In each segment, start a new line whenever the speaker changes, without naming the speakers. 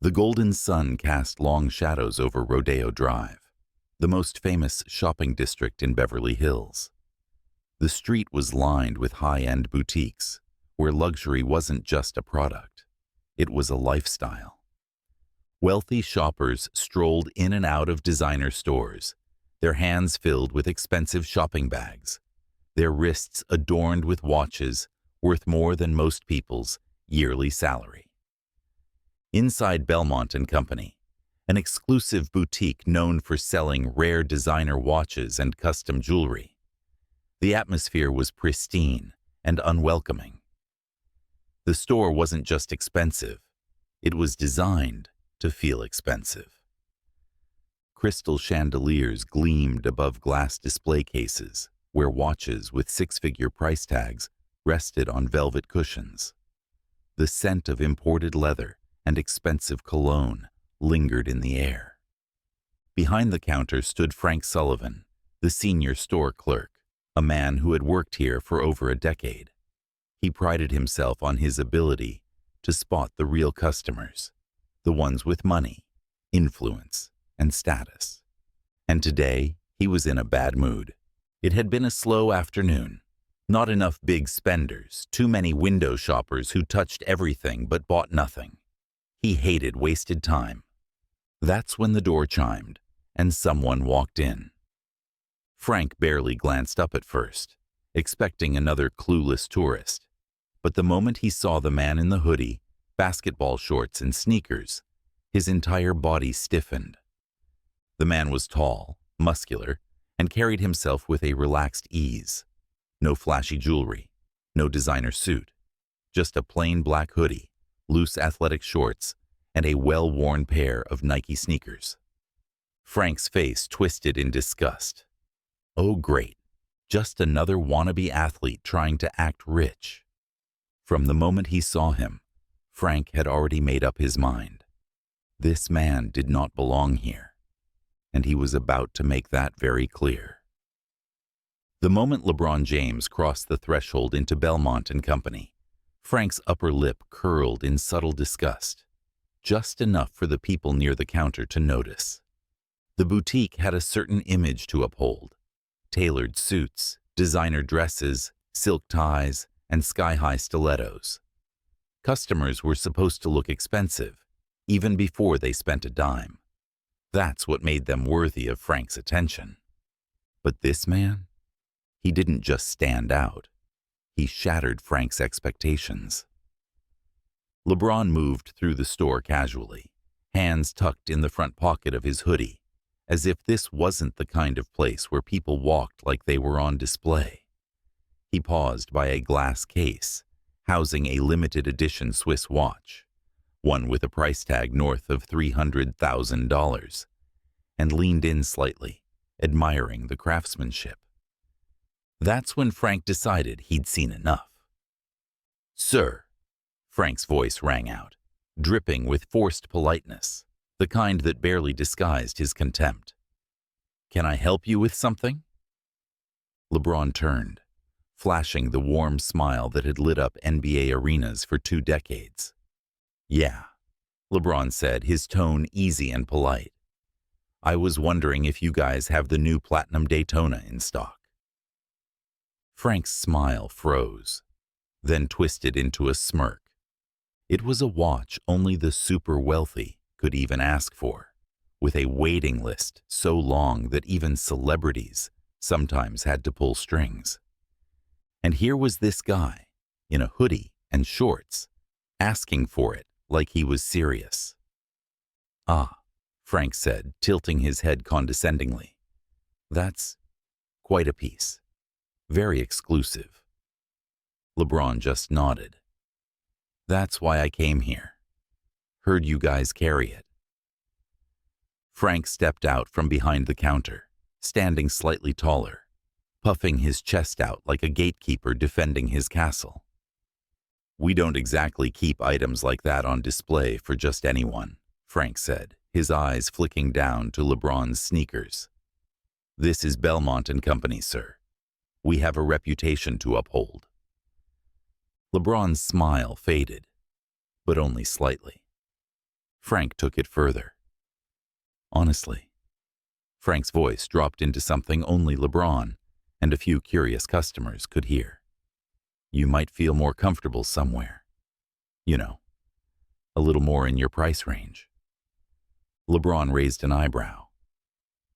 The golden sun cast long shadows over Rodeo Drive, the most famous shopping district in Beverly Hills. The street was lined with high-end boutiques, where luxury wasn't just a product, it was a lifestyle. Wealthy shoppers strolled in and out of designer stores, their hands filled with expensive shopping bags, their wrists adorned with watches worth more than most people's yearly salary. Inside Belmont and Company, an exclusive boutique known for selling rare designer watches and custom jewelry, the atmosphere was pristine and unwelcoming. The store wasn't just expensive, it was designed to feel expensive. Crystal chandeliers gleamed above glass display cases, where watches with six-figure price tags rested on velvet cushions. The scent of imported leather and expensive cologne lingered in the air. Behind the counter stood Frank Sullivan, the senior store clerk, a man who had worked here for over a decade. He prided himself on his ability to spot the real customers, the ones with money, influence, and status. And today, he was in a bad mood. It had been a slow afternoon. Not enough big spenders, too many window shoppers who touched everything but bought nothing. He hated wasted time. That's when the door chimed, and someone walked in. Frank barely glanced up at first, expecting another clueless tourist. But the moment he saw the man in the hoodie, basketball shorts, and sneakers, his entire body stiffened. The man was tall, muscular, and carried himself with a relaxed ease. No flashy jewelry, no designer suit, just a plain black hoodie, loose athletic shorts, and a well-worn pair of Nike sneakers. Frank's face twisted in disgust. Oh great, just another wannabe athlete trying to act rich. From the moment he saw him, Frank had already made up his mind. This man did not belong here, and he was about to make that very clear. The moment LeBron James crossed the threshold into Belmont and Company, Frank's upper lip curled in subtle disgust, just enough for the people near the counter to notice. The boutique had a certain image to uphold: tailored suits, designer dresses, silk ties, and sky-high stilettos. Customers were supposed to look expensive, even before they spent a dime. That's what made them worthy of Frank's attention. But this man? He didn't just stand out. He shattered Frank's expectations. LeBron moved through the store casually, hands tucked in the front pocket of his hoodie, as if this wasn't the kind of place where people walked like they were on display. He paused by a glass case, housing a limited edition Swiss watch, one with a price tag north of $300,000, and leaned in slightly, admiring the craftsmanship. That's when Frank decided he'd seen enough. "Sir," Frank's voice rang out, dripping with forced politeness, the kind that barely disguised his contempt. "Can I help you with something?" LeBron turned, flashing the warm smile that had lit up NBA arenas for 2 decades. "Yeah," LeBron said, his tone easy and polite. "I was wondering if you guys have the new Platinum Daytona in stock." Frank's smile froze, then twisted into a smirk. It was a watch only the super wealthy could even ask for, with a waiting list so long that even celebrities sometimes had to pull strings. And here was this guy, in a hoodie and shorts, asking for it like he was serious. "Ah," Frank said, tilting his head condescendingly. "That's quite a piece. Very exclusive." LeBron just nodded. "That's why I came here. Heard you guys carry it." Frank stepped out from behind the counter, standing slightly taller, puffing his chest out like a gatekeeper defending his castle. "We don't exactly keep items like that on display for just anyone," Frank said, his eyes flicking down to LeBron's sneakers. "This is Belmont and Company, sir. We have a reputation to uphold." LeBron's smile faded, but only slightly. Frank took it further. Honestly. Frank's voice dropped into something only LeBron and a few curious customers could hear. You might feel more comfortable somewhere. You know, a little more in your price range. LeBron raised an eyebrow.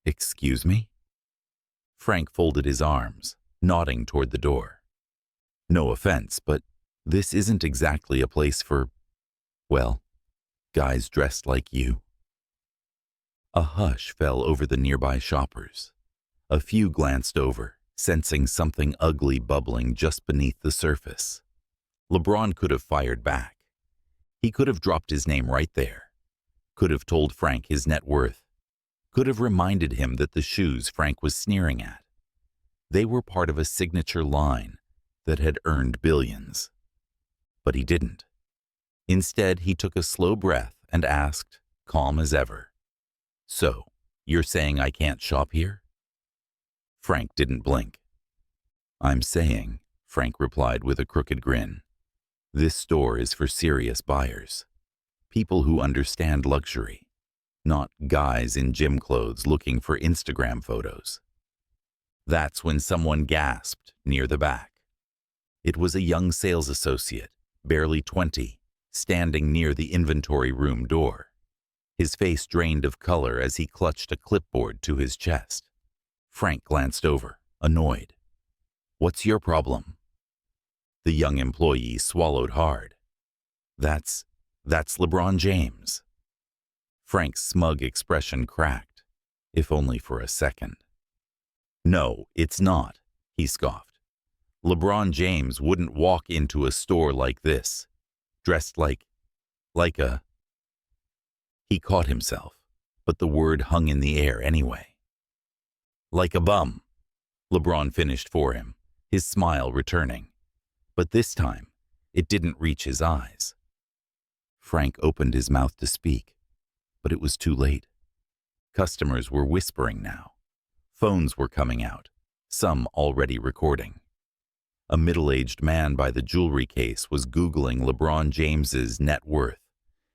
Excuse me? Frank folded his arms, nodding toward the door. No offense, but this isn't exactly a place for, well, guys dressed like you. A hush fell over the nearby shoppers. A few glanced over, sensing something ugly bubbling just beneath the surface. LeBron could have fired back. He could have dropped his name right there. Could have told Frank his net worth. Could have reminded him that the shoes Frank was sneering at, they were part of a signature line that had earned billions. But he didn't. Instead, he took a slow breath and asked, calm as ever, "So, you're saying I can't shop here?" Frank didn't blink. "I'm saying," Frank replied with a crooked grin, "this store is for serious buyers. People who understand luxury, not guys in gym clothes looking for Instagram photos." That's when someone gasped near the back. It was a young sales associate, barely 20, standing near the inventory room door. His face drained of color as he clutched a clipboard to his chest. Frank glanced over, annoyed. "What's your problem?" The young employee swallowed hard. That's LeBron James." Frank's smug expression cracked, if only for a second. "No, it's not," he scoffed. "LeBron James wouldn't walk into a store like this, dressed like a—" He caught himself, but the word hung in the air anyway. "Like a bum," LeBron finished for him, his smile returning. But this time, it didn't reach his eyes. Frank opened his mouth to speak, but it was too late. Customers were whispering now. Phones were coming out, some already recording. A middle-aged man by the jewelry case was Googling LeBron James's net worth,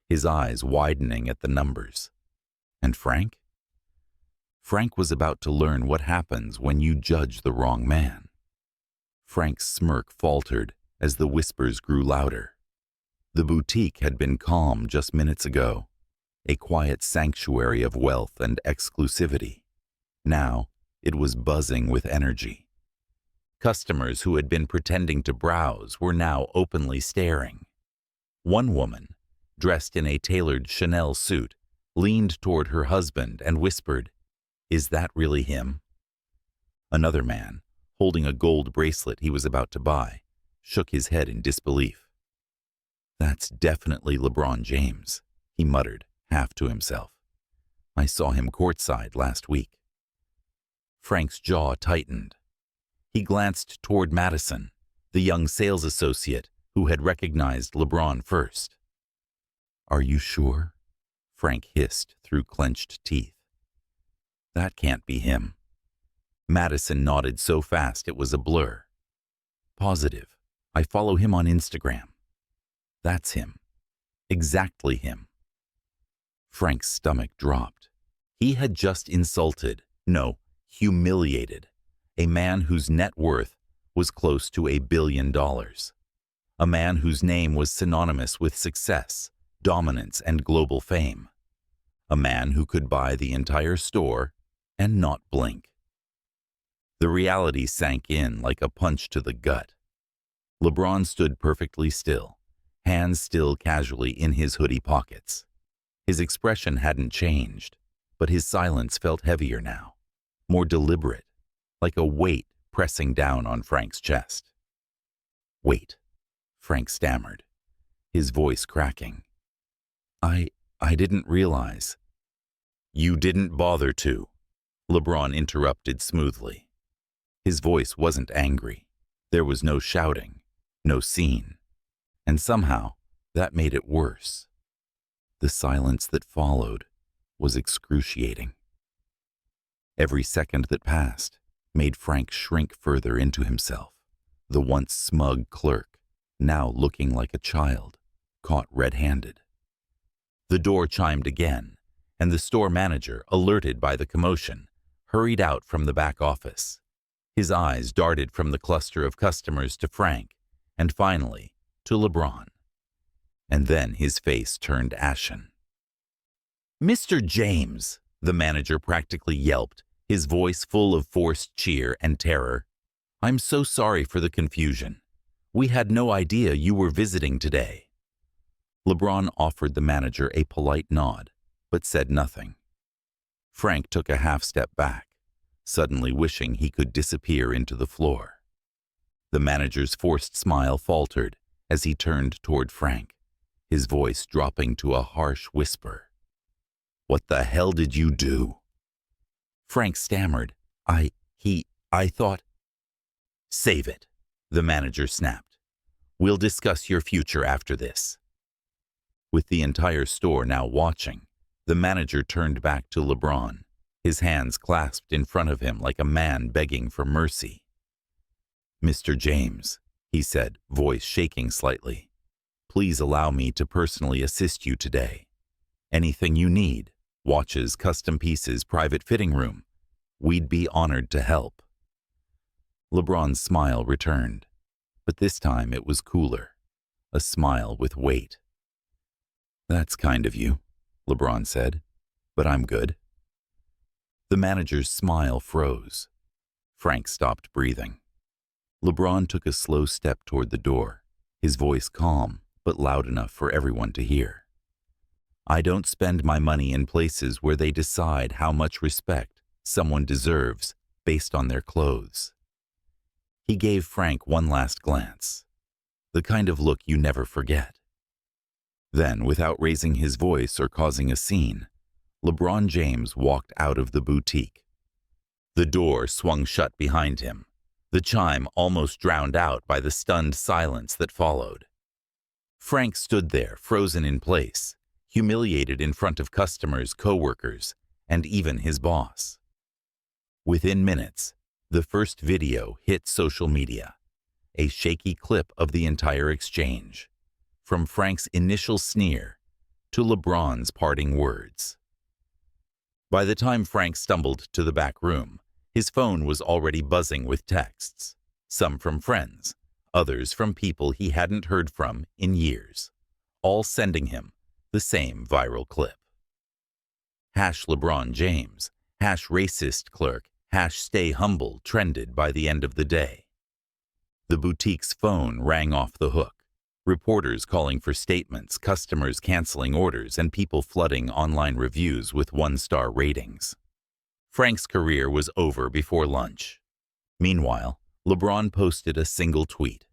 his eyes widening at the numbers. And Frank? Frank was about to learn what happens when you judge the wrong man. Frank's smirk faltered as the whispers grew louder. The boutique had been calm just minutes ago, a quiet sanctuary of wealth and exclusivity. Now, it was buzzing with energy. Customers who had been pretending to browse were now openly staring. One woman, dressed in a tailored Chanel suit, leaned toward her husband and whispered, "Is that really him?" Another man, holding a gold bracelet he was about to buy, shook his head in disbelief. "That's definitely LeBron James," he muttered, half to himself. "I saw him courtside last week." Frank's jaw tightened. He glanced toward Madison, the young sales associate who had recognized LeBron first. "Are you sure?" Frank hissed through clenched teeth. "That can't be him." Madison nodded so fast it was a blur. "Positive. I follow him on Instagram." "That's him. Exactly him." Frank's stomach dropped. He had just insulted, no, humiliated, a man whose net worth was close to $1 billion. A man whose name was synonymous with success, dominance, and global fame. A man who could buy the entire store and not blink. The reality sank in like a punch to the gut. LeBron stood perfectly still, hands still casually in his hoodie pockets. His expression hadn't changed, but his silence felt heavier now, more deliberate, like a weight pressing down on Frank's chest. "Wait," Frank stammered, his voice cracking. I didn't realize." "You didn't bother to," LeBron interrupted smoothly. His voice wasn't angry. There was no shouting, no scene. And somehow, that made it worse. The silence that followed was excruciating. Every second that passed made Frank shrink further into himself, the once smug clerk, now looking like a child, caught red-handed. The door chimed again, and the store manager, alerted by the commotion, hurried out from the back office. His eyes darted from the cluster of customers to Frank, and finally to LeBron. And then his face turned ashen. "Mr. James," the manager practically yelped, his voice full of forced cheer and terror, "I'm so sorry for the confusion. We had no idea you were visiting today." LeBron offered the manager a polite nod, but said nothing. Frank took a half step back, suddenly wishing he could disappear into the floor. The manager's forced smile faltered as he turned toward Frank, his voice dropping to a harsh whisper. "What the hell did you do?" Frank stammered. I thought—" "Save it," the manager snapped. "We'll discuss your future after this." With the entire store now watching, the manager turned back to LeBron, his hands clasped in front of him like a man begging for mercy. "Mr. James," he said, voice shaking slightly, "please allow me to personally assist you today. Anything you need, watches, custom pieces, private fitting room, we'd be honored to help." LeBron's smile returned, but this time it was cooler, a smile with weight. "That's kind of you," LeBron said, "but I'm good." The manager's smile froze. Frank stopped breathing. LeBron took a slow step toward the door, his voice calm but loud enough for everyone to hear. "I don't spend my money in places where they decide how much respect someone deserves based on their clothes." He gave Frank one last glance, the kind of look you never forget. Then, without raising his voice or causing a scene, LeBron James walked out of the boutique. The door swung shut behind him, the chime almost drowned out by the stunned silence that followed. Frank stood there, frozen in place, humiliated in front of customers, co-workers, and even his boss. Within minutes, the first video hit social media, a shaky clip of the entire exchange, from Frank's initial sneer to LeBron's parting words. By the time Frank stumbled to the back room, his phone was already buzzing with texts, some from friends, others from people he hadn't heard from in years, all sending him the same viral clip. #LeBron James, #racist clerk, #stay humble trended by the end of the day. The boutique's phone rang off the hook, reporters calling for statements, customers canceling orders, and people flooding online reviews with one-star ratings. Frank's career was over before lunch. Meanwhile, LeBron posted a single tweet.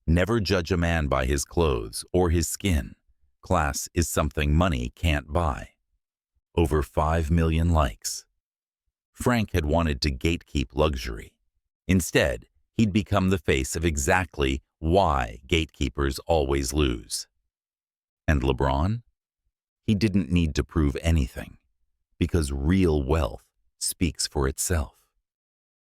"Never judge a man by his clothes or his skin. Class is something money can't buy." Over 5 million likes. Frank had wanted to gatekeep luxury. Instead, he'd become the face of exactly why gatekeepers always lose. And LeBron? He didn't need to prove anything, because real wealth speaks for itself.